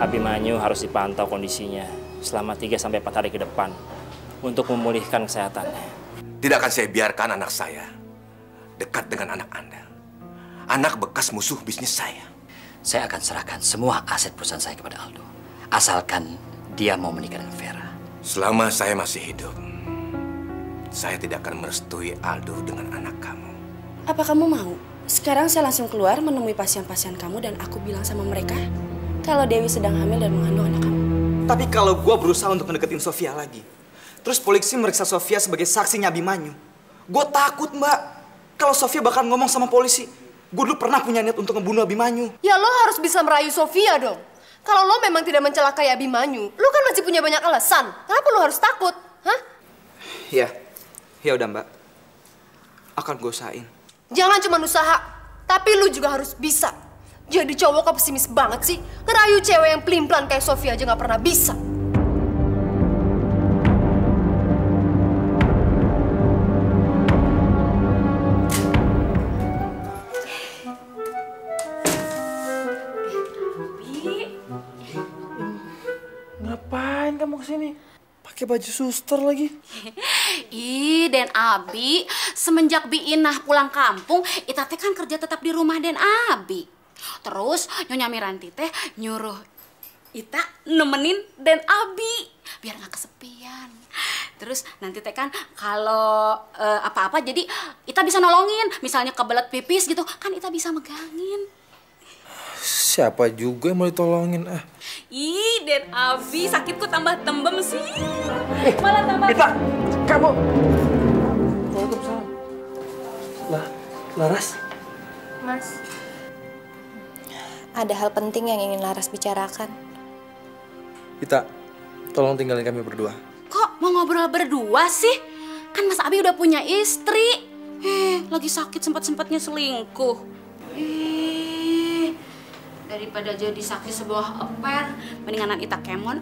Abimanyu harus dipantau kondisinya selama 3-4 hari ke depan untuk memulihkan kesehatannya. Tidak akan saya biarkan anak saya dekat dengan anak Anda. Anak bekas musuh bisnis saya. Saya akan serahkan semua aset perusahaan saya kepada Aldo. Asalkan dia mau menikah dengan Vera. Selama saya masih hidup, saya tidak akan merestui Aldo dengan anak kamu. Apa kamu mau? Sekarang saya langsung keluar menemui pasien-pasien kamu dan aku bilang sama mereka kalau Dewi sedang hamil dan mengandung anak kamu. Tapi kalau gue berusaha untuk mendeketin Sofia lagi, terus polisi meriksa Sofia sebagai saksinya Abimanyu, gue takut, Mbak. Kalau Sofia bakal ngomong sama polisi, gue dulu pernah punya niat untuk ngebunuh Abimanyu. Ya lo harus bisa merayu Sofia dong. Kalau lo memang tidak mencelakai Abimanyu, lo kan masih punya banyak alasan. Kenapa lo harus takut? Hah? Iya, ya udah Mbak. Akan gue usahain. Jangan cuma usaha, tapi lo juga harus bisa. Jadi cowok kok pesimis banget sih? Ngerayu cewek yang pelin-pelan kayak Sofia aja gak pernah bisa. Ngapain kamu kesini? Pakai baju suster lagi. Ih, Den Abi, semenjak Bi Inah pulang kampung, Ita teh kan kerja tetap di rumah Den Abi. Terus Nyonya Miranti teh nyuruh Ita nemenin Den Abi biar nggak kesepian. Terus nanti teh kan kalau apa-apa jadi Ita bisa nolongin, misalnya kebelet pipis gitu, kan Ita bisa megangin. Siapa juga yang mau ditolongin? Ih, Den Abi, sakitku tambah tembem sih. Malah tambah. Ita, kamu. Waalaikumsalam. Laras. Mas, ada hal penting yang ingin Laras bicarakan. Ita, tolong tinggalin kami berdua. Kok mau ngobrol berdua sih? Kan Mas Abi udah punya istri. Lagi sakit sempat-sempatnya selingkuh. Daripada jadi saksi sebuah affair, mendinganan Ita kemon.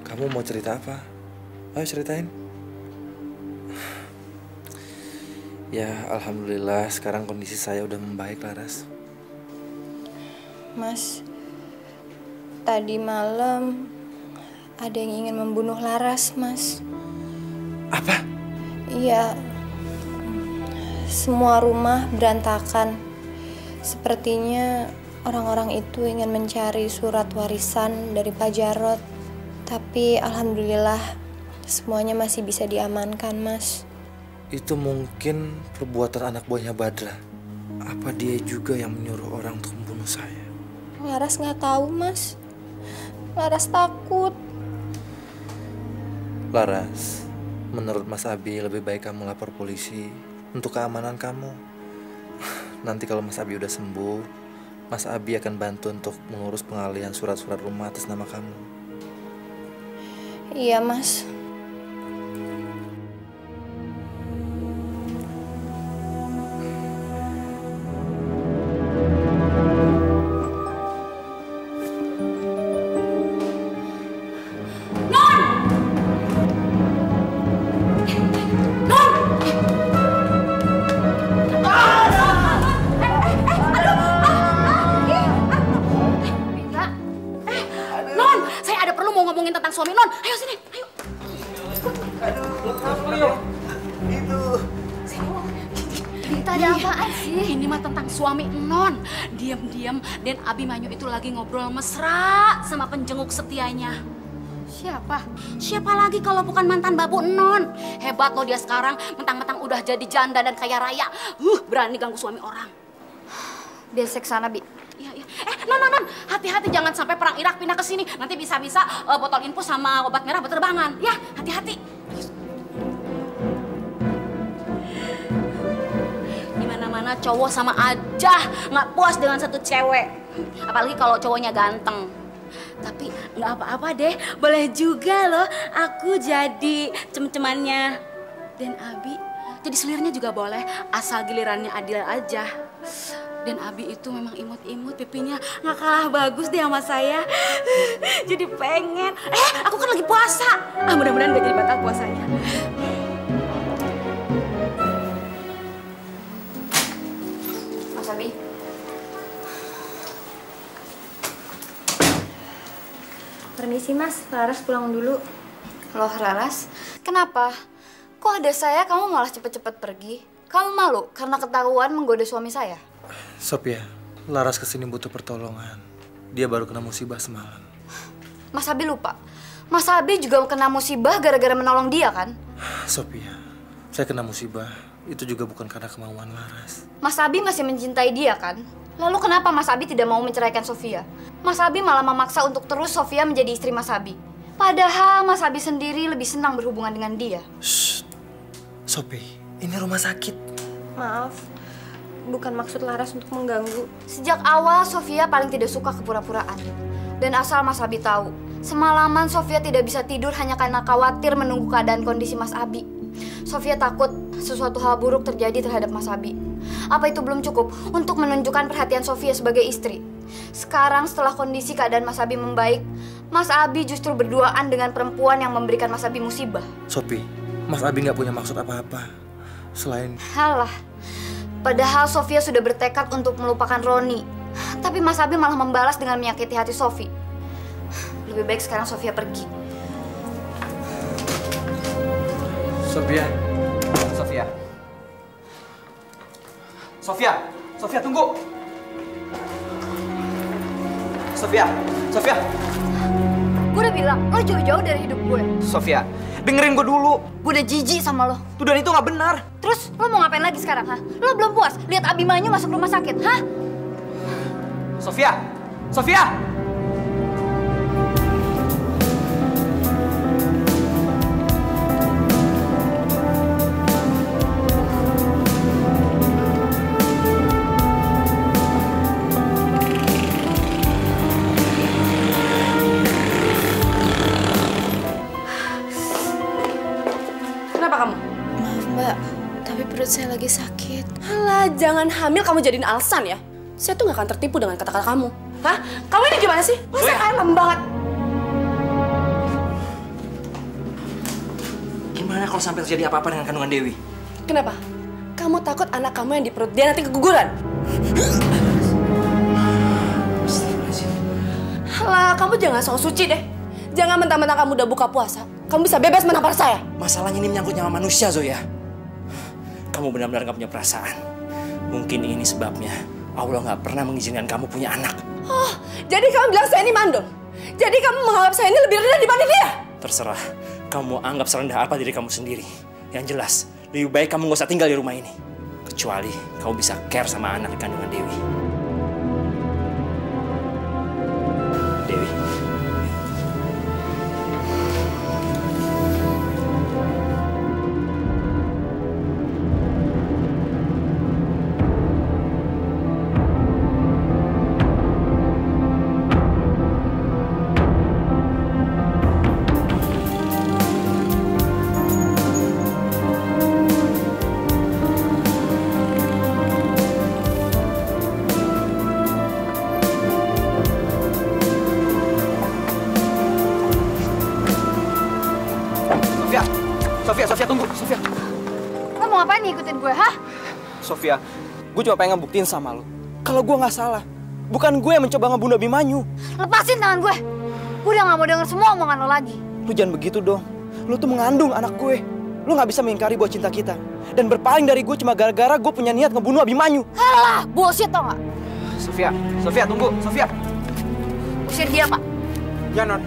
Kamu mau cerita apa? Ayo ceritain. Ya, alhamdulillah sekarang kondisi saya udah membaik, Laras. Mas, tadi malam ada yang ingin membunuh Laras, Mas. Apa? Iya, semua rumah berantakan. Sepertinya orang-orang itu ingin mencari surat warisan dari Pak Jarot. Tapi alhamdulillah semuanya masih bisa diamankan, Mas. Itu mungkin perbuatan anak buahnya Badra. Apa dia juga yang menyuruh orang untuk membunuh saya? Laras nggak tahu, Mas. Laras takut. Laras, menurut Mas Abi lebih baik kamu lapor polisi untuk keamanan kamu. Nanti kalau Mas Abi udah sembuh, Mas Abi akan bantu untuk mengurus pengalihan surat-surat rumah atas nama kamu. Iya, Mas. Suami Non, ayo sini, ayo. Kita ada apaan sih? Ini mah tentang suami Non. Diam-diam Den Abimanyu itu lagi ngobrol mesra sama penjenguk setianya. Siapa? Siapa lagi kalau bukan mantan babu Non? Hebat loh dia sekarang, mentang-mentang udah jadi janda dan kaya raya. Berani ganggu suami orang. Dia seksana, Bi. Iya, iya. Non, hati-hati jangan sampai perang Irak pindah ke sini. Nanti bisa-bisa botol infus sama obat merah berterbangan. Ya, hati-hati. Di mana-mana cowok sama aja nggak puas dengan satu cewek. Apalagi kalau cowoknya ganteng. Tapi nggak apa-apa deh, boleh juga loh aku jadi cem-cemannya Den Abi. Jadi selirnya juga boleh, asal gilirannya adil aja. Dan Abi itu memang imut-imut, pipinya nggak kalah bagus deh sama saya. Jadi pengen. Aku kan lagi puasa. Mudah-mudahan gak jadi batal puasanya. Mas Abi. Permisi Mas, Laras pulang dulu. Loh Laras, kenapa? Kok ada saya kamu malah cepet-cepet pergi? Kamu malu karena ketahuan menggoda suami saya? Sophia, Laras kesini butuh pertolongan. Dia baru kena musibah semalam. Mas Abi lupa. Mas Abi juga kena musibah gara-gara menolong dia kan? Sophia, saya kena musibah. Itu juga bukan karena kemauan Laras. Mas Abi masih mencintai dia kan? Lalu kenapa Mas Abi tidak mau menceraikan Sofia? Mas Abi malah memaksa untuk terus Sofia menjadi istri Mas Abi. Padahal Mas Abi sendiri lebih senang berhubungan dengan dia. Shh, Sophie, ini rumah sakit. Maaf, bukan maksud Laras untuk mengganggu. Sejak awal Sofia paling tidak suka kepura-puraan. Dan asal Mas Abi tahu, semalaman Sofia tidak bisa tidur hanya karena khawatir menunggu keadaan kondisi Mas Abi. Sofia takut sesuatu hal buruk terjadi terhadap Mas Abi. Apa itu belum cukup untuk menunjukkan perhatian Sofia sebagai istri? Sekarang setelah kondisi keadaan Mas Abi membaik, Mas Abi justru berduaan dengan perempuan yang memberikan Mas Abi musibah. Sophie, Mas Abi nggak punya maksud apa-apa. Selain... Halah, padahal Sofia sudah bertekad untuk melupakan Roni. Tapi Mas Abi malah membalas dengan menyakiti hati Sofi. Lebih baik sekarang Sofia pergi. Sofia. Sofia. Sofia. Sofia, tunggu. Sofia. Sofia. Gue udah bilang, lo jauh-jauh dari hidup gue. Sofia, dengerin gue dulu. Gue udah jijik sama lo. Tuduhan itu nggak benar. Terus lo mau ngapain lagi sekarang, ha? Lo belum puas lihat Abimanyu masuk rumah sakit, ha? Sofia. Sofia. Saya lagi sakit. Alah, jangan hamil kamu jadiin alasan ya. Saya tuh gak akan tertipu dengan kata-kata kamu. Hah? Kamu ini gimana sih? Masa kalem banget? Gimana kalau sampai terjadi apa-apa dengan kandungan Dewi? Kenapa? Kamu takut anak kamu yang di perut dia nanti keguguran? Alah, kamu jangan sok suci deh. Jangan mentang-mentang kamu udah buka puasa, kamu bisa bebas menampar saya. Masalahnya ini menyangkut nyawa manusia, Zoya. Kamu benar-benar gak punya perasaan. Mungkin ini sebabnya Allah gak pernah mengizinkan kamu punya anak. Oh, jadi kamu bilang saya ini mandul? Jadi kamu menganggap saya ini lebih rendah dibanding dia? Terserah, kamu anggap serendah apa diri kamu sendiri. Yang jelas, lebih baik kamu gak usah tinggal di rumah ini. Kecuali kamu bisa care sama anak di kandungan Dewi. Dewi. Sofia, tunggu. Sofia. Lo mau ngapain ngikutin gue, hah? Sofia, gue cuma pengen ngebuktiin sama lo. Kalau gue nggak salah, bukan gue yang mencoba ngebunuh Abimanyu. Lepasin tangan gue. Gue udah nggak mau denger semua omongan lo lagi. Lo jangan begitu dong. Lo tuh mengandung anak gue. Lo nggak bisa mengingkari buat cinta kita. Dan berpaling dari gue cuma gara-gara gue punya niat ngebunuh Abimanyu. Halah, bullshit tau nggak? Sofia, Sofia tunggu. Sofia. Usir dia, Pak. Ya, Non.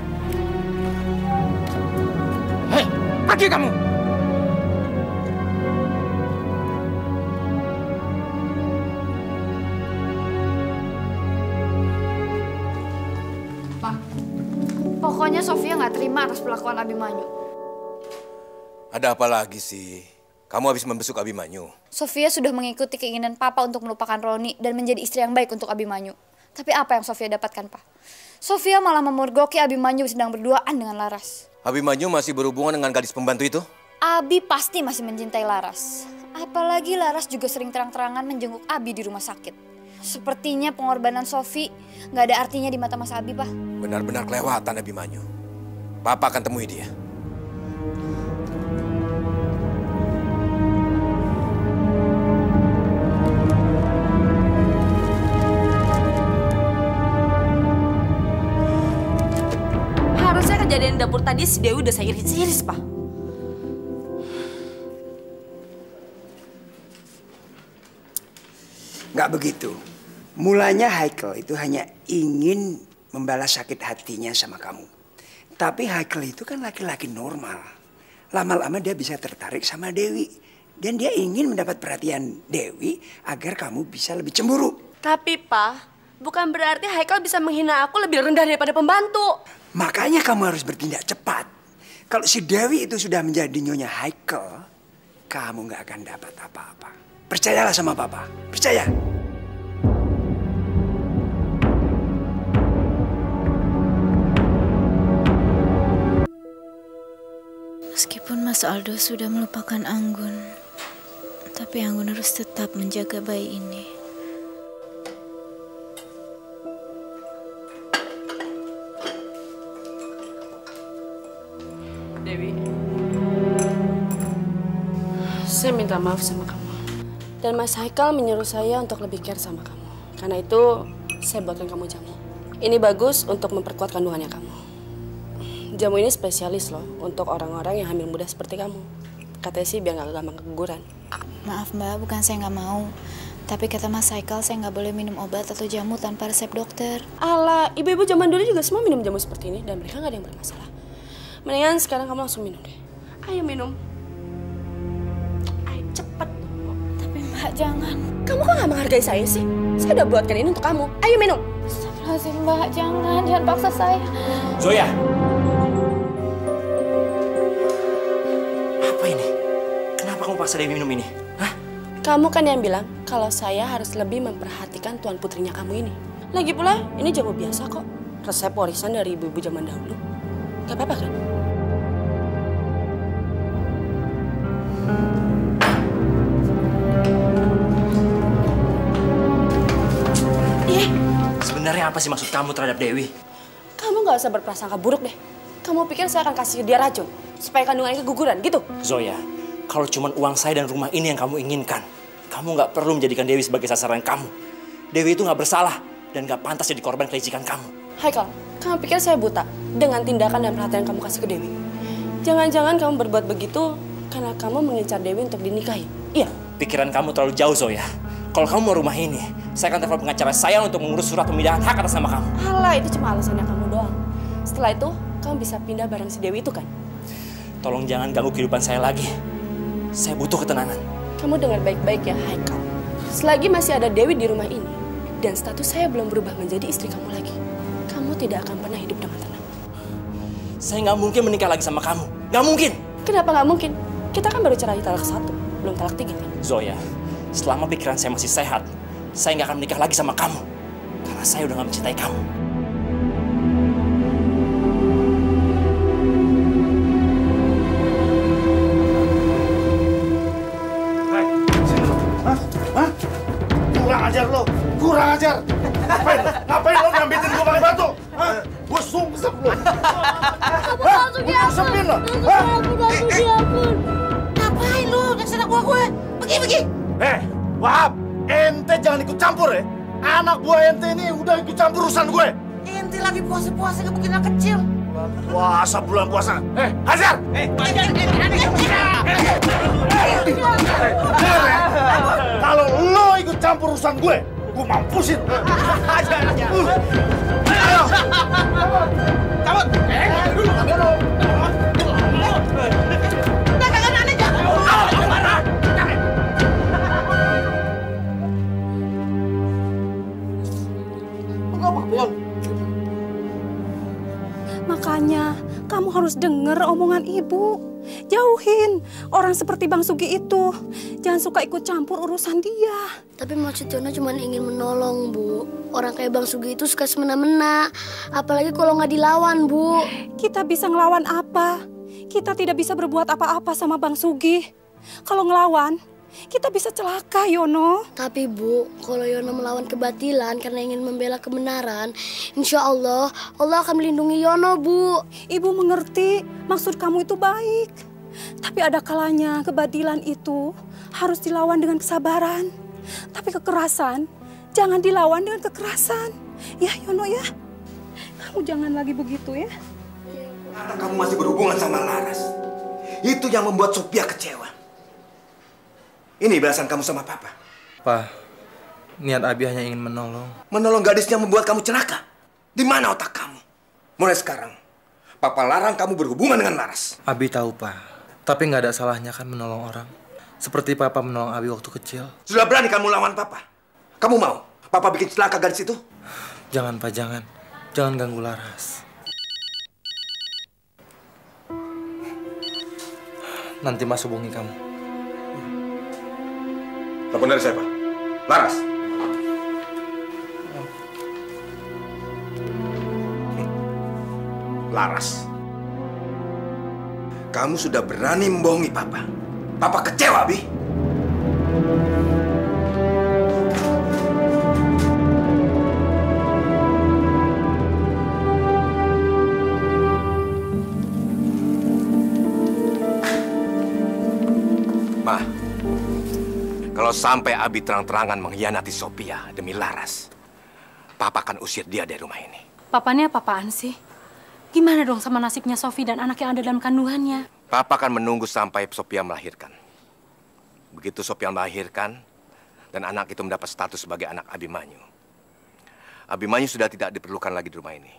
Hei, pergi kamu. Pokoknya Sofia nggak terima atas perlakuan Abimanyu. Ada apa lagi sih? Kamu habis membesuk Abimanyu. Sofia sudah mengikuti keinginan Papa untuk melupakan Roni dan menjadi istri yang baik untuk Abimanyu. Tapi apa yang Sofia dapatkan, Pak? Sofia malah memurgoki Abimanyu sedang berduaan dengan Laras. Abimanyu masih berhubungan dengan gadis pembantu itu? Abi pasti masih mencintai Laras. Apalagi Laras juga sering terang-terangan menjenguk Abi di rumah sakit. Sepertinya pengorbanan Sofi nggak ada artinya di mata Mas Abi, Pak. Benar-benar kelewatan Abimanyu. Papa akan temui dia. kejadian di dapur tadi si Dewi udah saya iris-iris, Pak. Nggak begitu. Mulanya Haikal itu hanya ingin membalas sakit hatinya sama kamu. Tapi Haikal itu kan laki-laki normal. Lama-lama dia bisa tertarik sama Dewi. Dan dia ingin mendapat perhatian Dewi agar kamu bisa lebih cemburu. Tapi, Pak, bukan berarti Haikal bisa menghina aku lebih rendah daripada pembantu. Makanya kamu harus bertindak cepat. Kalau si Dewi itu sudah menjadi nyonya Haikal, kamu nggak akan dapat apa-apa. Percayalah sama Papa. Percaya. Meskipun Mas Aldo sudah melupakan Anggun, tapi Anggun harus tetap menjaga bayi ini. Dewi, saya minta maaf sama kamu. Dan Mas Haikal menyuruh saya untuk lebih care sama kamu. Karena itu, saya buatkan kamu jamu. Ini bagus untuk memperkuat kandungannya kamu. Jamu ini spesialis loh untuk orang-orang yang hamil muda seperti kamu. Katanya sih biar gak gampang keguguran. Maaf Mbak, bukan saya nggak mau. Tapi kata Mas Haikal saya nggak boleh minum obat atau jamu tanpa resep dokter. Alah, ibu-ibu zaman dulu juga semua minum jamu seperti ini. Dan mereka gak ada yang bermasalah. Mendingan sekarang kamu langsung minum deh. Ayo minum. Ayo cepet. Tapi Mbak jangan. Kamu kok gak menghargai saya sih? Saya udah buatkan ini untuk kamu. Ayo minum. Astagfirullahaladzim Mbak, jangan paksa saya. Zoya! Apa ini? Kenapa kamu paksa Dewi minum ini? Hah? Kamu kan yang bilang kalau saya harus lebih memperhatikan tuan putrinya kamu ini. Lagi pula, ini jamu biasa kok. Resep warisan dari ibu-ibu zaman dahulu. Gak apa-apa kan? Sebenarnya apa sih maksud kamu terhadap Dewi? Kamu gak usah berprasangka buruk deh. Kamu pikir saya akan kasih dia racun supaya kandungannya keguguran gitu? Zoya, kalau cuma uang saya dan rumah ini yang kamu inginkan, kamu nggak perlu menjadikan Dewi sebagai sasaran kamu. Dewi itu nggak bersalah dan nggak pantas jadi korban kelicikan kamu. Haikal, kamu pikir saya buta dengan tindakan dan perhatian kamu kasih ke Dewi? Jangan-jangan kamu berbuat begitu karena kamu mengincar Dewi untuk dinikahi? Iya. Pikiran kamu terlalu jauh, Zoya. Kalau kamu mau rumah ini, saya akan telepon pengacara saya untuk mengurus surat pemindahan hak atas nama kamu. Alah, itu cuma alasannya kamu doang. Setelah itu, kamu bisa pindah bareng si Dewi itu kan? Tolong jangan ganggu kehidupan saya lagi. Saya butuh ketenangan. Kamu dengar baik-baik ya, Haikal. Selagi masih ada Dewi di rumah ini, dan status saya belum berubah menjadi istri kamu lagi, kamu tidak akan pernah hidup dengan tenang. Saya nggak mungkin menikah lagi sama kamu. Nggak mungkin. Kenapa nggak mungkin? Kita kan baru cerai talak 1, belum talak 3 kan? Zoya, selama pikiran saya masih sehat, saya nggak akan menikah lagi sama kamu. Karena saya udah nggak mencintai kamu. Kurang ajar lo, kurang ajar. Ngapain lo ngambitin gue pakai batu? Gue sungsep lo. Gue sungsepin lo. Ngapain lo nyeksa gue? Pergi. Wahab, ente jangan ikut campur ya. Anak buah ente ini udah ikut campur urusan gue. Ente lagi puasa-puasa ngebukin anak kecil. Bulan puasa. Hajar! Kalau lo ikut campur urusan gue mampusin. Ayo! Cabut! Makanya kamu harus dengar omongan ibu. Jauhin orang seperti Bang Sugi itu. Jangan suka ikut campur urusan dia. Tapi maksud Yono cuma ingin menolong, Bu. Orang kayak Bang Sugi itu suka semena-mena. Apalagi kalau nggak dilawan, Bu. Kita bisa ngelawan apa? Kita tidak bisa berbuat apa-apa sama Bang Sugi. Kalau ngelawan, kita bisa celaka, Yono. Tapi Bu, kalau Yono melawan kebatilan karena ingin membela kebenaran, insya Allah akan melindungi Yono, Bu. Ibu mengerti maksud kamu itu baik. Tapi ada kalanya kebatilan itu harus dilawan dengan kesabaran. Tapi kekerasan jangan dilawan dengan kekerasan. Ya Yono ya, kamu jangan lagi begitu ya. Karena kamu masih berhubungan sama Laras. Itu yang membuat Sophia kecewa. Ini balasan kamu sama Papa. Pak, niat Abi hanya ingin menolong. Menolong gadis yang membuat kamu celaka. Di mana otak kamu? Mulai sekarang, Papa larang kamu berhubungan dengan Laras. Abi tahu, Pak. Tapi nggak ada salahnya kan menolong orang. Seperti Papa menolong Abi waktu kecil. Sudah berani kamu lawan Papa? Kamu mau Papa bikin celaka gadis itu? Jangan, Pak, jangan. Jangan ganggu Laras. Nanti Mas hubungi kamu. Telepon dari siapa? Laras? Laras. Kamu sudah berani membohongi Papa. Papa kecewa, Bi. Ma, kalau sampai Abi terang-terangan mengkhianati Sophia demi Laras, Papa akan usir dia dari rumah ini. Papanya apa-apaan sih? Gimana dong sama nasibnya Sophie dan anak yang ada dalam kandungannya? Papa akan menunggu sampai Sophia melahirkan. Begitu Sophia melahirkan, dan anak itu mendapat status sebagai anak Abimanyu. Abimanyu sudah tidak diperlukan lagi di rumah ini.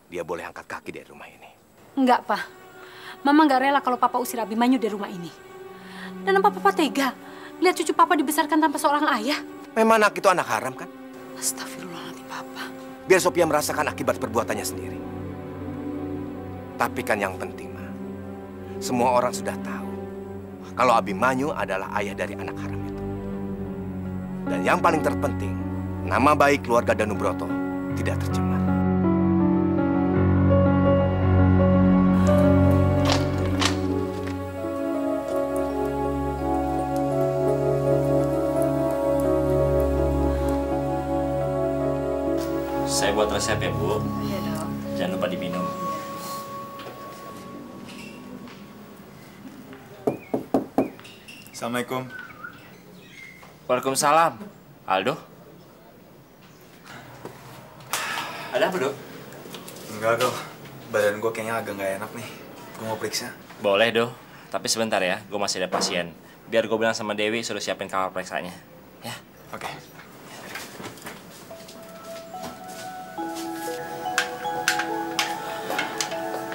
Dia boleh angkat kaki dari rumah ini. Enggak, Pak. Mama nggak rela kalau Papa usir Abimanyu dari rumah ini. Dan apa Papa tega lihat cucu Papa dibesarkan tanpa seorang ayah? Memang anak itu anak haram, kan? Astagfirullahaladzim, Papa. Biar Sophia merasakan akibat perbuatannya sendiri. Tapi kan yang penting, Ma, semua orang sudah tahu kalau Abimanyu adalah ayah dari anak haram itu. Dan yang paling terpenting, nama baik keluarga Danubroto tidak tercemar. Saya buat resep ya, Bu. Iya dong. Jangan lupa diminum. Assalamualaikum. Waalaikumsalam. Aldo? Ada apa, Dok? Enggak, Dok. Badan gue kayaknya agak nggak enak nih. Gue mau periksa. Boleh, Dok. Tapi sebentar ya, gue masih ada pasien. Biar gue bilang sama Dewi suruh siapin kamar periksanya. Ya? Oke.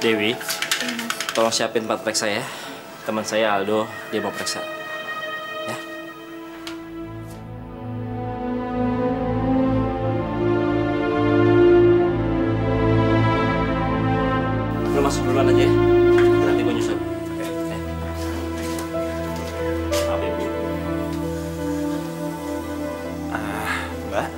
Dewi, tolong siapin tempat periksa ya. Teman saya Aldo, dia mau periksa. Ya. Lu masuk duluan aja ya. Nanti gue nyusul. Oke. Maaf ya, Bu. Mbak?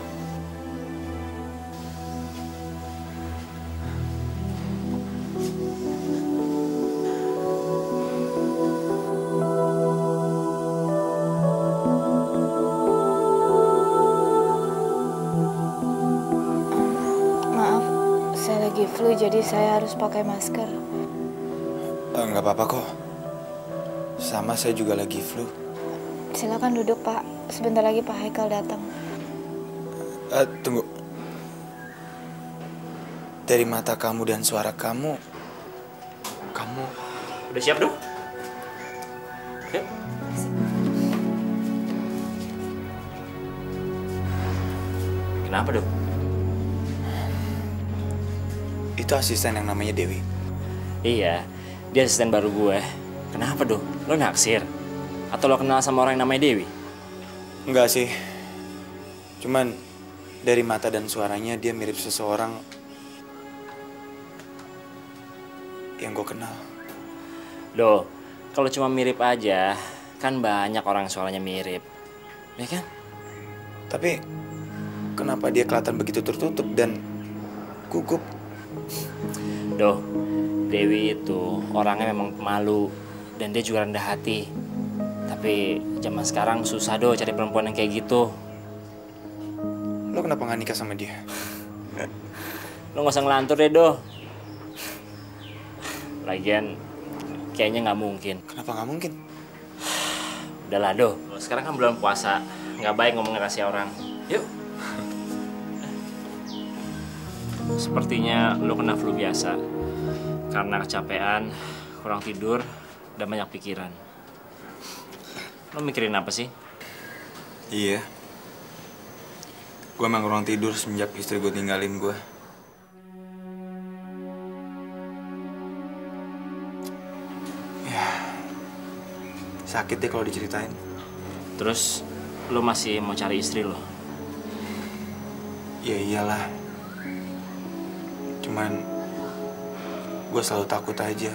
Flu, jadi saya harus pakai masker. Nggak apa-apa kok. Sama saya juga lagi flu. Silakan duduk, Pak. Sebentar lagi Pak Haikal datang. Tunggu. Dari mata kamu dan suara kamu udah siap, Dok? Yuk. Kenapa, Dok? Itu asisten yang namanya Dewi. Iya, dia asisten baru gue. Kenapa, Dok? Lo naksir? Atau lo kenal sama orang yang namanya Dewi? Enggak sih. Cuman dari mata dan suaranya dia mirip seseorang yang gue kenal. Loh, kalau cuma mirip aja, kan banyak orang suaranya mirip. Ya kan? Tapi kenapa dia kelihatan begitu tertutup dan gugup? Doh, Dewi itu orangnya memang pemalu dan dia juga rendah hati. Tapi zaman sekarang susah doh cari perempuan yang kayak gitu. Lo kenapa nggak nikah sama dia? Lo nggak usah ngelantur deh, Doh. Lagian kayaknya nggak mungkin. Kenapa nggak mungkin? Udahlah, Doh. Sekarang kan bulan puasa, nggak baik ngomong rahasia orang. Yuk. Sepertinya lo kena flu biasa. Karena kecapean, kurang tidur, dan banyak pikiran. Lo mikirin apa sih? Iya. Gue emang kurang tidur semenjak istri gue tinggalin gue. Ya, sakit deh kalau diceritain. Terus, lo masih mau cari istri lo? Ya iyalah. Cuman, gue selalu takut aja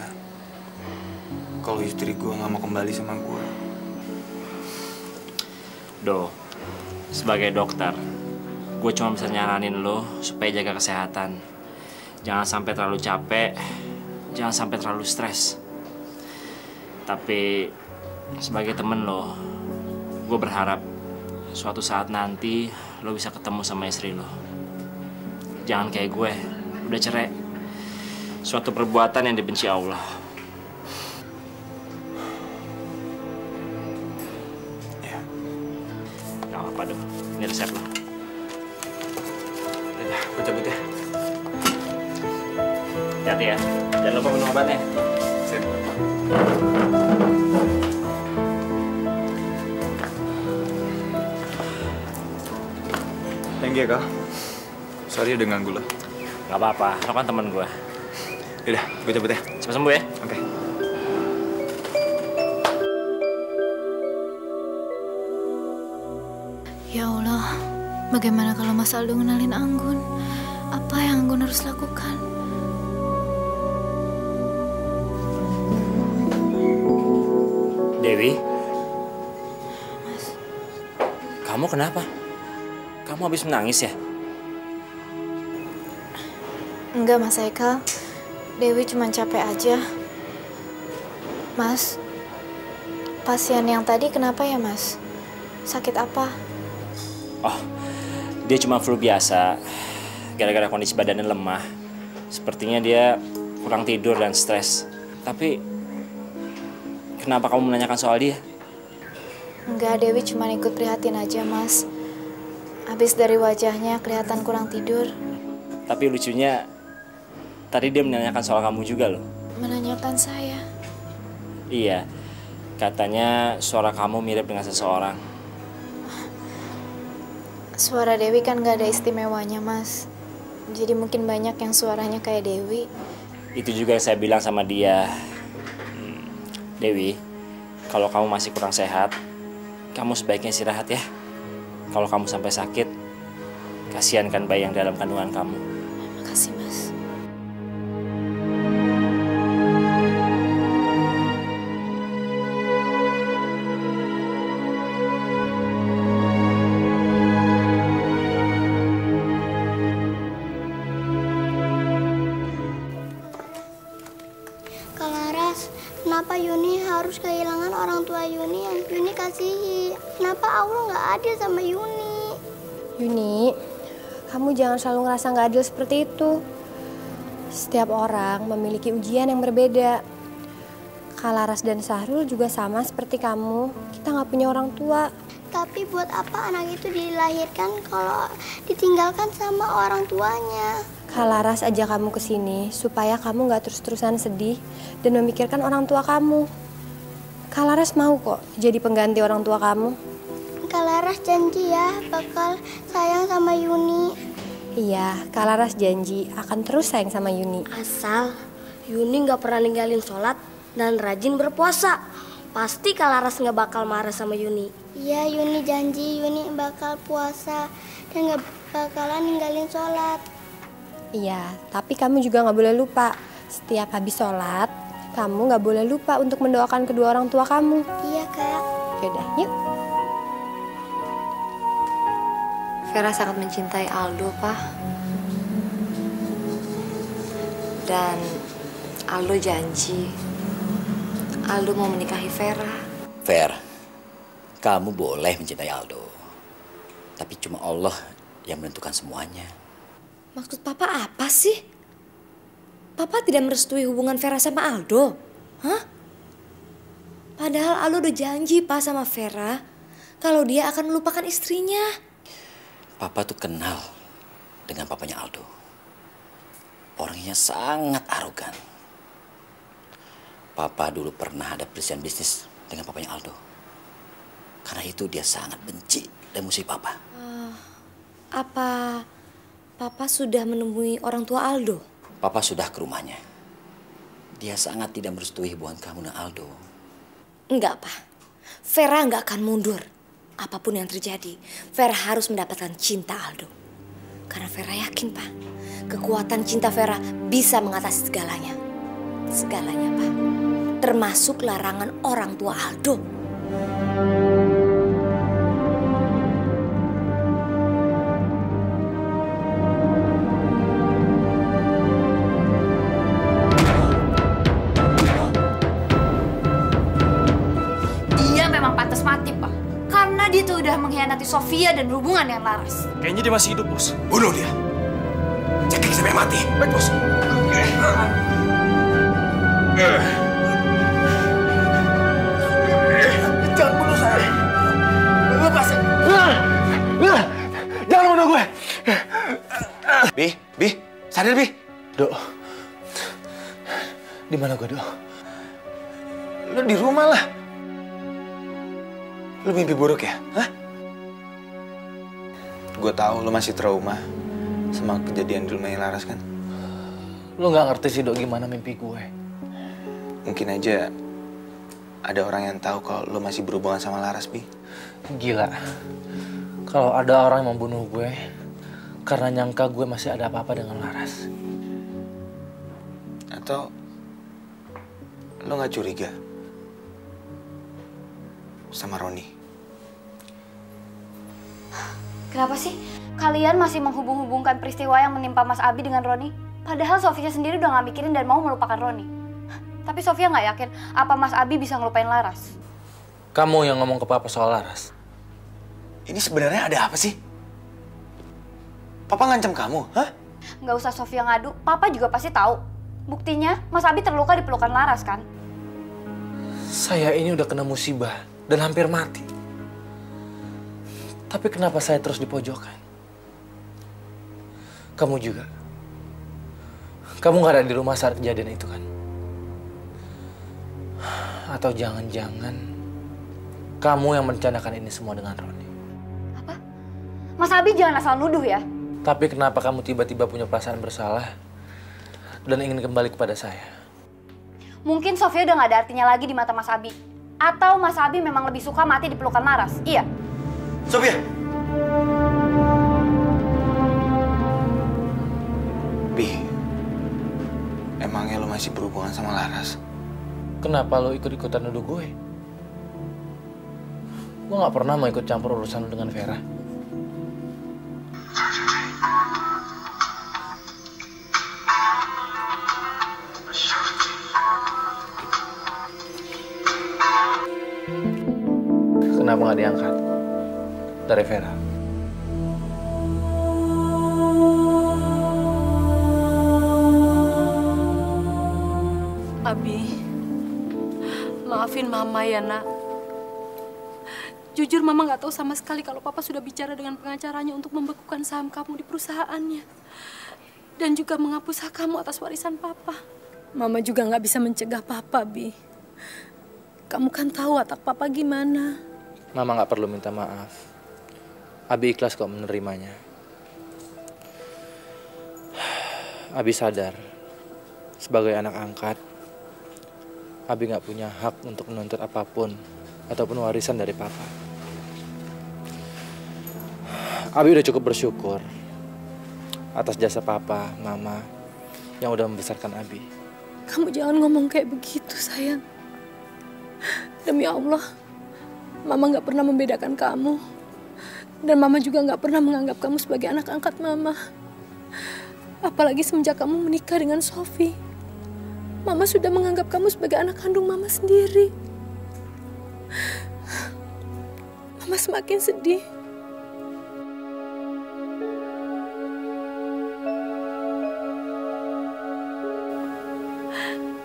kalau istri gue gak mau kembali sama gue. Do, sebagai dokter, gue cuma bisa nyaranin lo supaya jaga kesehatan. Jangan sampai terlalu capek, jangan sampai terlalu stres. Tapi sebagai temen lo, gue berharap suatu saat nanti lo bisa ketemu sama istri lo. Jangan kayak gue, udah cerai. Suatu perbuatan yang dibenci Allah. Ya. Gak apa-apa dong, ini resep lo. Udah, gue cabut ya. Hati-hati ya, jangan lupa minum obatnya. Sip. Thank you, Kak. Sorry udah ganggu lo. Gak apa-apa, lo kan temen gue. Yaudah, gue cabut ya. Cepat sembuh ya. Oke. Ya Allah, bagaimana kalau Mas Aldo ngenalin Anggun? Apa yang Anggun harus lakukan? Dewi? Kamu kenapa? Kamu habis menangis ya? Enggak, Mas Haikal. Dewi cuma capek aja. Mas, pasien yang tadi kenapa ya, Mas? Sakit apa? Oh, dia cuma flu biasa. Gara-gara kondisi badannya lemah. Sepertinya dia kurang tidur dan stres. Tapi, kenapa kamu menanyakan soal dia? Enggak, Dewi cuma ikut prihatin aja, Mas. Habis dari wajahnya kelihatan kurang tidur. Tapi lucunya, tadi dia menanyakan soal kamu juga loh. Menanyakan saya. Iya, katanya suara kamu mirip dengan seseorang. Suara Dewi kan gak ada istimewanya, Mas. Jadi mungkin banyak yang suaranya kayak Dewi. Itu juga yang saya bilang sama dia. Dewi, kalau kamu masih kurang sehat, kamu sebaiknya istirahat ya. Kalau kamu sampai sakit, kasihan kan bayi yang dalam kandungan kamu. Makasih, Mas. Kak Laras, kenapa Yuni harus kehilangan orang tua Yuni yang Yuni kasihi? Kenapa Allah nggak adil sama Yuni? Yuni, kamu jangan selalu ngerasa nggak adil seperti itu. Setiap orang memiliki ujian yang berbeda. Kak Laras dan Sahrul juga sama seperti kamu. Kita nggak punya orang tua. Tapi buat apa anak itu dilahirkan kalau ditinggalkan sama orang tuanya? Kak Laras ajak kamu ke sini supaya kamu nggak terus-terusan sedih dan memikirkan orang tua kamu. Kak Laras mau kok jadi pengganti orang tua kamu. Kak Laras janji ya bakal sayang sama Yuni. Iya, Kak Laras janji akan terus sayang sama Yuni. Asal Yuni nggak pernah ninggalin sholat dan rajin berpuasa. Pasti Kak Laras nggak bakal marah sama Yuni. Iya, Yuni janji Yuni bakal puasa dan nggak bakalan ninggalin sholat. Iya, tapi kamu juga nggak boleh lupa. Setiap habis sholat, kamu nggak boleh lupa untuk mendoakan kedua orang tua kamu. Iya, Kak. Yaudah, yuk. Vera sangat mencintai Aldo, Pak. Dan Aldo janji Aldo mau menikahi Vera. Ver, kamu boleh mencintai Aldo. Tapi cuma Allah yang menentukan semuanya. Maksud Papa apa sih? Papa tidak merestui hubungan Vera sama Aldo. Hah? Padahal Aldo udah janji Pak sama Vera kalau dia akan melupakan istrinya. Papa tuh kenal dengan papanya Aldo. Orangnya sangat arogan. Papa dulu pernah ada perselisihan bisnis dengan papanya Aldo. Karena itu dia sangat benci dan musuh Papa. Apa Papa sudah menemui orang tua Aldo? Papa sudah ke rumahnya. Dia sangat tidak merestui hubungan kamu dan Aldo. Enggak, Pak. Vera enggak akan mundur. Apapun yang terjadi, Vera harus mendapatkan cinta Aldo. Karena Vera yakin, Pak, kekuatan cinta Vera bisa mengatasi segalanya. Segalanya, Pak. Termasuk larangan orang tua Aldo. Dia memang pantas mati, Pak. Karena dia tuh udah mengkhianati Sofia dan berhubungan dengan Laras. Kayaknya dia masih hidup, Bos. Bunuh dia. Cekik sampai mati. Baik, Bos. Jangan bunuh saya. Lepasin. Jangan bunuh gue. Bi, sadar Bi. Dok, di mana gue, Dok? Lu di rumah lah. Lu mimpi buruk ya? Hah? Gue tahu lu masih trauma sama kejadian di rumahnya Laras kan? Lu nggak ngerti sih, Dok, gimana mimpi gue. Mungkin aja ada orang yang tahu kalau lu masih berhubungan sama Laras, Bi. Gila. Kalau ada orang yang membunuh gue karena nyangka gue masih ada apa-apa dengan Laras. Atau lu nggak curiga sama Roni? Kenapa sih kalian masih menghubung-hubungkan peristiwa yang menimpa Mas Abi dengan Roni? Padahal Sofia sendiri udah gak mikirin dan mau melupakan Roni. Tapi Sofia gak yakin apa Mas Abi bisa ngelupain Laras. Kamu yang ngomong ke Papa soal Laras. Ini sebenarnya ada apa sih? Papa ngancam kamu, hah? Gak usah Sofia ngadu, Papa juga pasti tahu. Buktinya Mas Abi terluka di pelukan Laras kan? Saya ini udah kena musibah dan hampir mati. Tapi kenapa saya terus dipojokkan? Kamu juga. Kamu gak ada di rumah saat kejadian itu kan? Atau jangan-jangan kamu yang merencanakan ini semua dengan Roni? Mas Abi jangan asal nuduh ya. Tapi kenapa kamu tiba-tiba punya perasaan bersalah dan ingin kembali kepada saya? Mungkin Sofia udah gak ada artinya lagi di mata Mas Abi. Atau Mas Abi memang lebih suka mati di pelukan Laras, iya? Sofia! Bi, emangnya lo masih berhubungan sama Laras? Kenapa lo ikut-ikutan nuduh gue? Gue gak pernah mau ikut campur urusan lo dengan Vera. Kenapa gak diangkat dari Vera? Abi, maafin Mama ya, Nak. Jujur Mama nggak tahu sama sekali kalau Papa sudah bicara dengan pengacaranya untuk membekukan saham kamu di perusahaannya. Dan juga menghapus hak kamu atas warisan Papa. Mama juga nggak bisa mencegah Papa, Bi. Kamu kan tahu watak Papa gimana. Mama nggak perlu minta maaf. Abi ikhlas kok menerimanya. Abi sadar, sebagai anak angkat, Abi nggak punya hak untuk menuntut apapun ataupun warisan dari Papa. Abi udah cukup bersyukur atas jasa Papa, Mama yang udah membesarkan Abi. Kamu jangan ngomong kayak begitu, sayang. Demi Allah, Mama nggak pernah membedakan kamu. Dan Mama juga nggak pernah menganggap kamu sebagai anak angkat Mama. Apalagi semenjak kamu menikah dengan Sofi. Mama sudah menganggap kamu sebagai anak kandung Mama sendiri. Mama semakin sedih.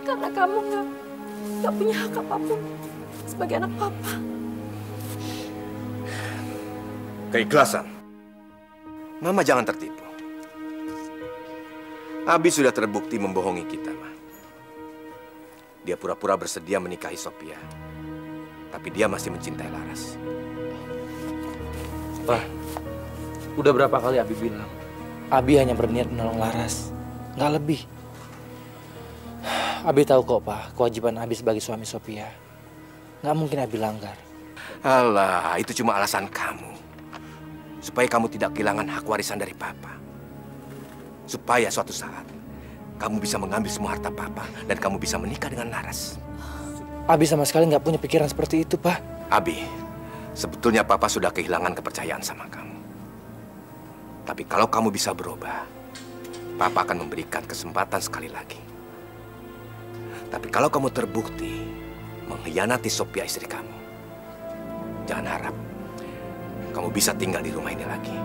Karena kamu nggak punya hak apapun sebagai anak Papa. Keikhlasan. Mama jangan tertipu. Abi sudah terbukti membohongi kita, Ma. Dia pura-pura bersedia menikahi Sophia. Tapi dia masih mencintai Laras. Pak, udah berapa kali Abi bilang, Abi hanya berniat menolong Laras, nggak lebih. Abi tahu kok, Pak, kewajiban Abi sebagai suami Sophia. Nggak mungkin Abi langgar. Alah, itu cuma alasan kamu. Supaya kamu tidak kehilangan hak warisan dari Papa. Supaya suatu saat kamu bisa mengambil semua harta Papa dan kamu bisa menikah dengan Laras. Abi sama sekali nggak punya pikiran seperti itu, Pak. Abi, sebetulnya Papa sudah kehilangan kepercayaan sama kamu. Tapi kalau kamu bisa berubah, Papa akan memberikan kesempatan sekali lagi. Tapi kalau kamu terbukti mengkhianati Sophia istri kamu, jangan harap kamu bisa tinggal di rumah ini lagi.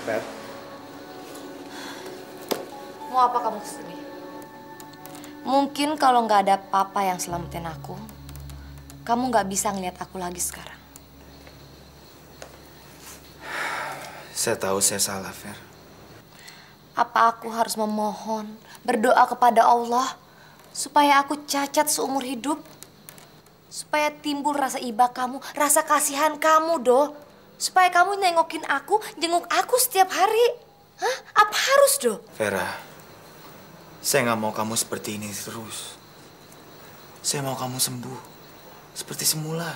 Fer, Mau apa kamu kesini? Mungkin kalau nggak ada papa yang selamatin aku, kamu nggak bisa ngeliat aku lagi sekarang. saya tahu saya salah, Fer. Apa aku harus memohon, berdoa kepada Allah supaya aku cacat seumur hidup? Supaya timbul rasa iba kamu, rasa kasihan kamu, Do. Supaya kamu nengokin aku, jenguk aku setiap hari. Hah? Apa harus, Do? Vera, saya nggak mau kamu seperti ini terus. Saya mau kamu sembuh, seperti semula.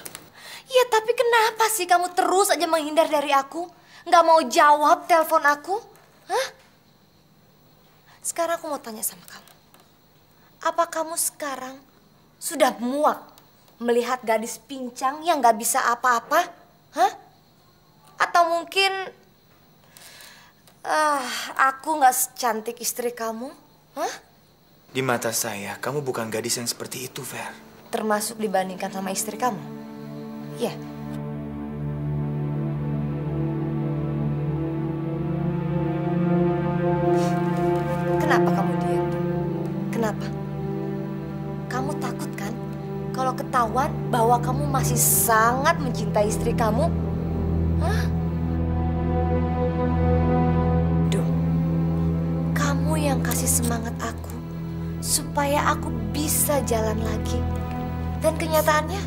Ya, tapi kenapa sih kamu terus aja menghindar dari aku? Nggak mau jawab telepon aku? Hah? Sekarang aku mau tanya sama kamu. Apa kamu sekarang sudah muak melihat gadis pincang yang nggak bisa apa-apa? Hah? Atau mungkin aku nggak secantik istri kamu? Hah? Di mata saya, kamu bukan gadis yang seperti itu, Ver. Termasuk dibandingkan sama istri kamu? Ya. Kenapa kamu diam? Kenapa? Kamu takut kan kalau ketahuan bahwa kamu masih sangat mencintai istri kamu? Hah? Duh, kamu yang kasih semangat aku supaya aku bisa jalan lagi. Dan kenyataannya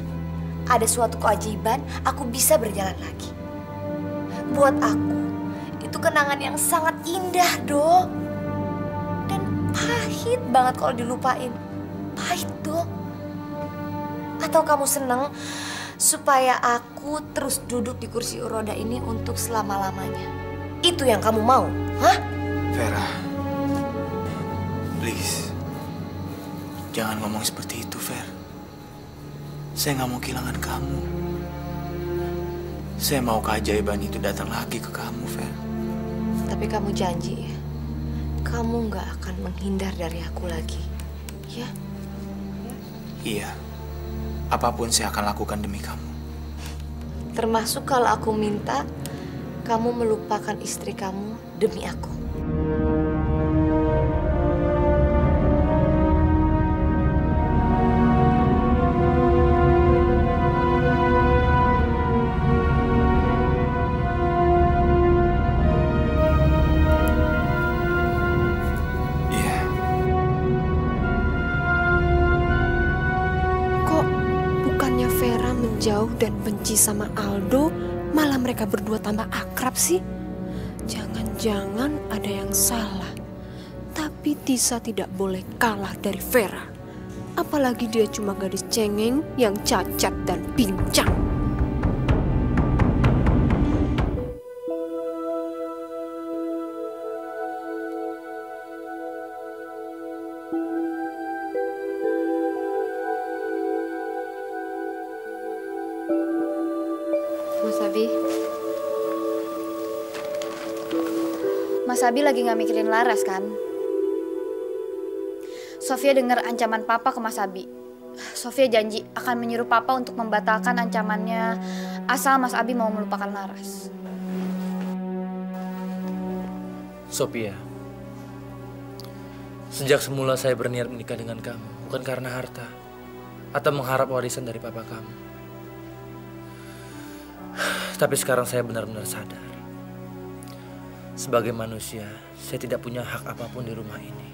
ada suatu keajaiban, aku bisa berjalan lagi. Buat aku, itu kenangan yang sangat indah, Do. Dan pahit banget kalau dilupain. Pahit, Do. Atau kamu seneng supaya aku terus duduk di kursi roda ini untuk selama-lamanya? Itu yang kamu mau, hah? Vera, please. Jangan ngomong seperti itu, Ver. Saya nggak mau kehilangan kamu. Saya mau keajaiban itu datang lagi ke kamu, Ver. Tapi kamu janji ya, kamu nggak akan menghindar dari aku lagi, ya? Iya, apapun saya akan lakukan demi kamu. Termasuk kalau aku minta kamu melupakan istri kamu demi aku. Jauh dan benci sama Aldo, malah mereka berdua tambah akrab sih. Jangan-jangan ada yang salah. Tapi Tisa tidak boleh kalah dari Vera. Apalagi dia cuma gadis cengeng yang cacat dan pincang. Mas Abi lagi nggak mikirin Laras kan? Sofia dengar ancaman Papa ke Mas Abi. Sofia janji akan menyuruh Papa untuk membatalkan ancamannya asal Mas Abi mau melupakan Laras. Sophia, sejak semula saya berniat menikah dengan kamu bukan karena harta atau mengharap warisan dari papa kamu. Tapi sekarang saya benar-benar sadar. Sebagai manusia, saya tidak punya hak apapun di rumah ini.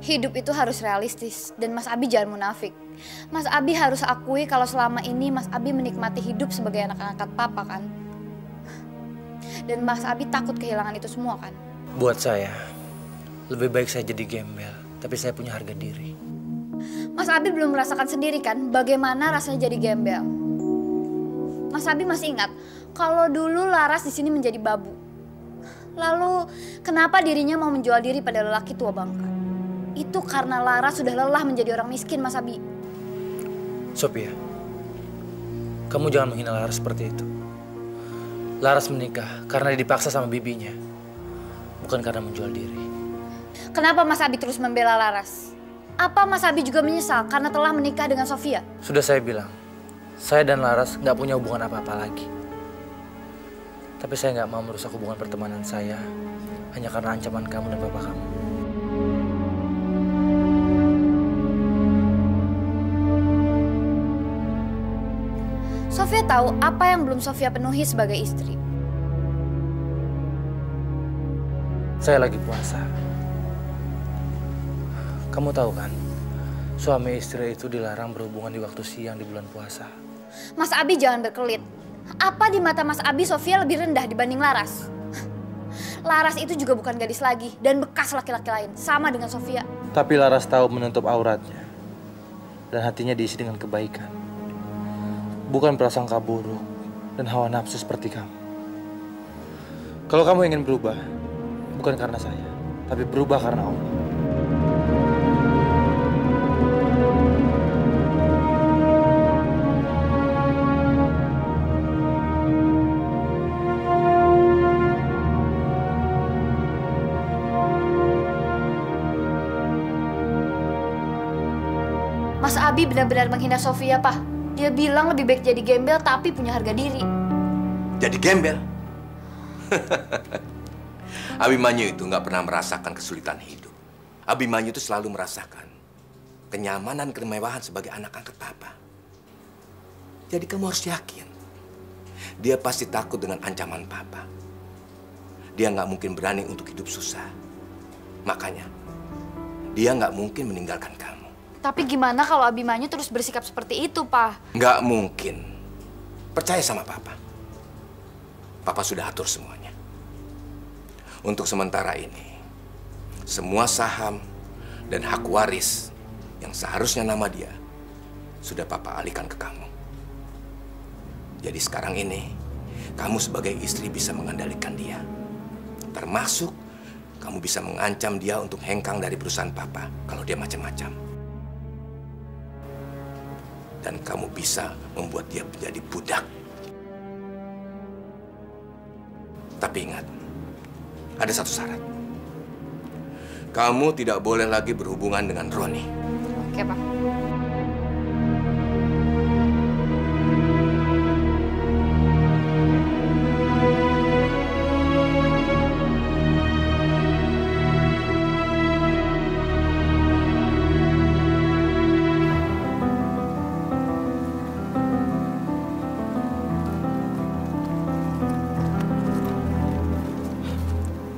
Hidup itu harus realistis dan Mas Abi jangan munafik. Mas Abi harus akui kalau selama ini Mas Abi menikmati hidup sebagai anak angkat Papa kan. Dan Mas Abi takut kehilangan itu semua kan. Buat saya, lebih baik saya jadi gembel, tapi saya punya harga diri. Mas Abi belum merasakan sendiri kan bagaimana rasanya jadi gembel. Mas Abi masih ingat kalau dulu Laras di sini menjadi babu. Lalu kenapa dirinya mau menjual diri pada lelaki tua bangka? Itu karena Laras sudah lelah menjadi orang miskin, Mas Abi. Sophia, kamu jangan menghina Laras seperti itu. Laras menikah karena dipaksa sama bibinya, bukan karena menjual diri. Kenapa Mas Abi terus membela Laras? Apa Mas Abi juga menyesal karena telah menikah dengan Sofia? Sudah saya bilang, saya dan Laras nggak punya hubungan apa-apa lagi. Tapi saya nggak mau merusak hubungan pertemanan saya hanya karena ancaman kamu dan papa kamu. Sofia tahu apa yang belum Sofia penuhi sebagai istri. Saya lagi puasa. Kamu tahu kan, suami istri itu dilarang berhubungan di waktu siang di bulan puasa. Mas Abi jangan berkelit. Apa di mata Mas Abi Sofia lebih rendah dibanding Laras? Laras itu juga bukan gadis lagi dan bekas laki-laki lain, sama dengan Sofia. Tapi Laras tahu menutup auratnya dan hatinya diisi dengan kebaikan. Bukan prasangka buruk dan hawa nafsu seperti kamu. Kalau kamu ingin berubah, bukan karena saya, tapi berubah karena Allah. Mas Abi benar-benar menghina Sofia, Pak. Dia bilang lebih baik jadi gembel tapi punya harga diri. Jadi gembel? Abimanyu itu nggak pernah merasakan kesulitan hidup. Abimanyu itu selalu merasakan kenyamanan, kemewahan sebagai anak angkat papa. Jadi kamu harus yakin, dia pasti takut dengan ancaman papa. Dia nggak mungkin berani untuk hidup susah. Makanya, dia nggak mungkin meninggalkan kamu. Tapi gimana kalau Abimanyu terus bersikap seperti itu, Pak? Nggak mungkin. Percaya sama papa. Papa sudah atur semuanya. Untuk sementara ini, semua saham dan hak waris yang seharusnya nama dia sudah papa alihkan ke kamu. Jadi sekarang ini, kamu sebagai istri bisa mengendalikan dia. Termasuk kamu bisa mengancam dia untuk hengkang dari perusahaan papa kalau dia macam-macam. Dan kamu bisa membuat dia menjadi budak. Tapi ingat, ada satu syarat. Kamu tidak boleh lagi berhubungan dengan Roni. Oke, Pak.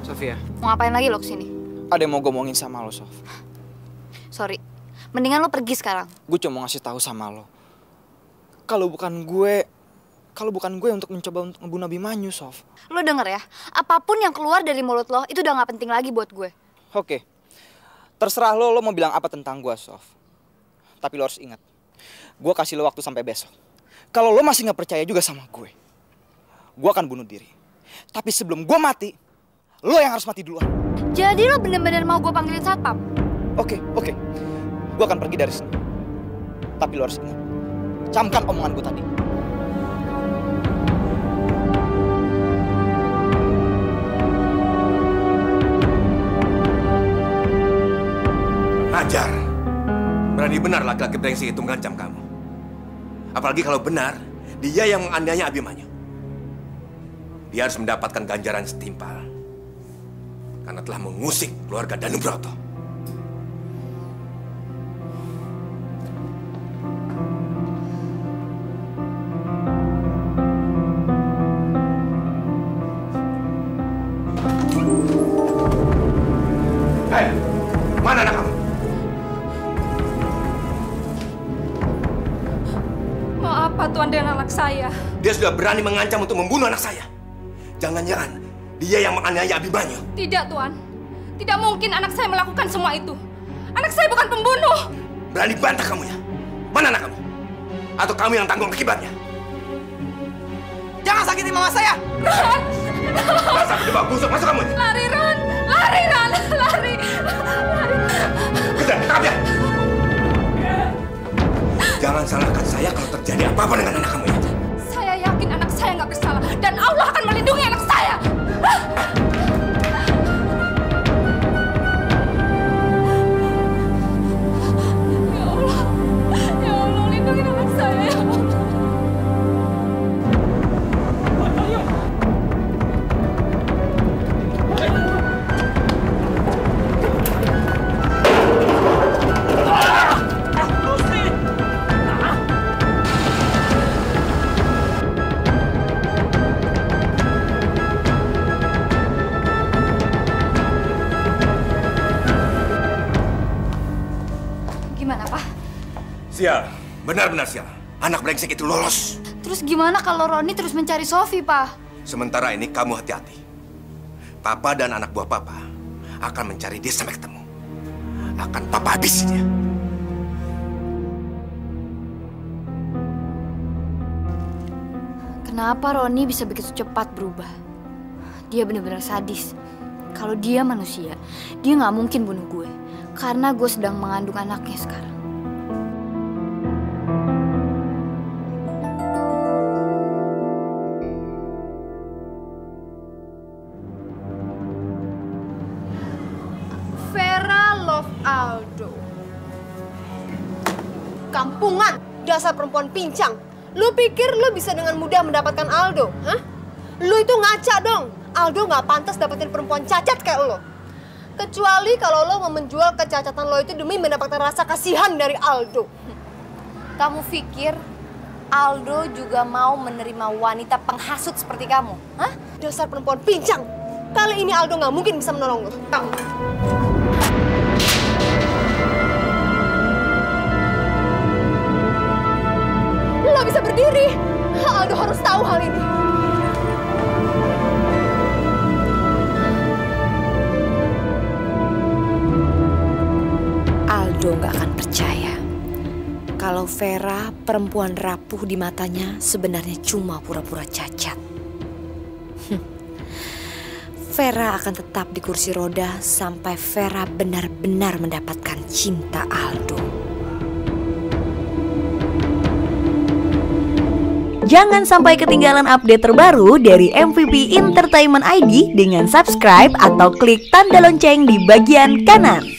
Sofia, Mau ngapain lagi lo kesini? ada yang mau gue omongin sama lo, Sof. Sorry. Mendingan lo pergi sekarang. Gue cuma mau ngasih tahu sama lo. Kalau bukan gue untuk mencoba untuk ngebunuh Abimanyu, Sof. Lo denger ya, apapun yang keluar dari mulut lo itu udah gak penting lagi buat gue. Oke. Terserah lo mau bilang apa tentang gue, Sof. Tapi lo harus ingat, gue kasih lo waktu sampai besok. Kalau lo masih gak percaya juga sama gue akan bunuh diri. Tapi sebelum gue mati, lo yang harus mati duluan. Jadi lo bener-bener mau gue panggilin satpam? Oke. Gue akan pergi dari sini. Tapi lo harus ingat, camkan omongan gue tadi. Hajar. Berani benar laki-laki brengsek itu mengancam kamu. Apalagi kalau benar, dia yang menganiaya Abimanyu. Dia harus mendapatkan ganjaran setimpal. Karena telah mengusik keluarga Danubroto. Hei, mana anak kamu? Mau apa Tuan dengan anak saya? Dia sudah berani mengancam untuk membunuh anak saya. Jangan-jangan dia yang menganiaya Abimanyu. Tidak, Tuan. Tidak mungkin anak saya melakukan semua itu. Anak saya bukan pembunuh. Berani bantah kamu ya? Mana anak kamu? Atau kamu yang tanggung akibatnya? Jangan sakiti mama saya! Ron! Dasar pedebak busuk, masuk kamu! Lari, Ron! Lari, Ron! Lari! Kejar, tangkap dia! Jangan salahkan saya kalau terjadi apa-apa dengan anak kamu itu. Saya yakin anak saya nggak bersalah. Dan Allah akan melindungi anak saya! Sial, benar-benar sial. Anak brengsek itu lolos. Terus gimana kalau Roni terus mencari Sofi, Pak? Sementara ini kamu hati-hati. Papa dan anak buah Papa akan mencari dia sampai ketemu. Akan Papa habisi dia. Kenapa Roni bisa begitu cepat berubah? Dia benar-benar sadis. Kalau dia manusia, dia nggak mungkin bunuh gue. Karena gue sedang mengandung anaknya sekarang. Aldo. Kampungan, dasar perempuan pincang. Lu pikir lu bisa dengan mudah mendapatkan Aldo? Hah? Lu itu ngaca dong. Aldo nggak pantas dapetin perempuan cacat kayak lo. Kecuali kalau lo mau menjual kecacatan lo itu demi mendapatkan rasa kasihan dari Aldo. Kamu pikir Aldo juga mau menerima wanita penghasut seperti kamu? Hah? Dasar perempuan pincang. Kali ini Aldo nggak mungkin bisa menolong lo. Kamu. Lo bisa berdiri. Aldo harus tahu hal ini. Aldo nggak akan percaya kalau Vera, perempuan rapuh di matanya, sebenarnya cuma pura-pura cacat. Vera akan tetap di kursi roda sampai Vera benar-benar mendapatkan cinta Aldo. Jangan sampai ketinggalan update terbaru dari MVP Entertainment ID dengan subscribe atau klik tanda lonceng di bagian kanan.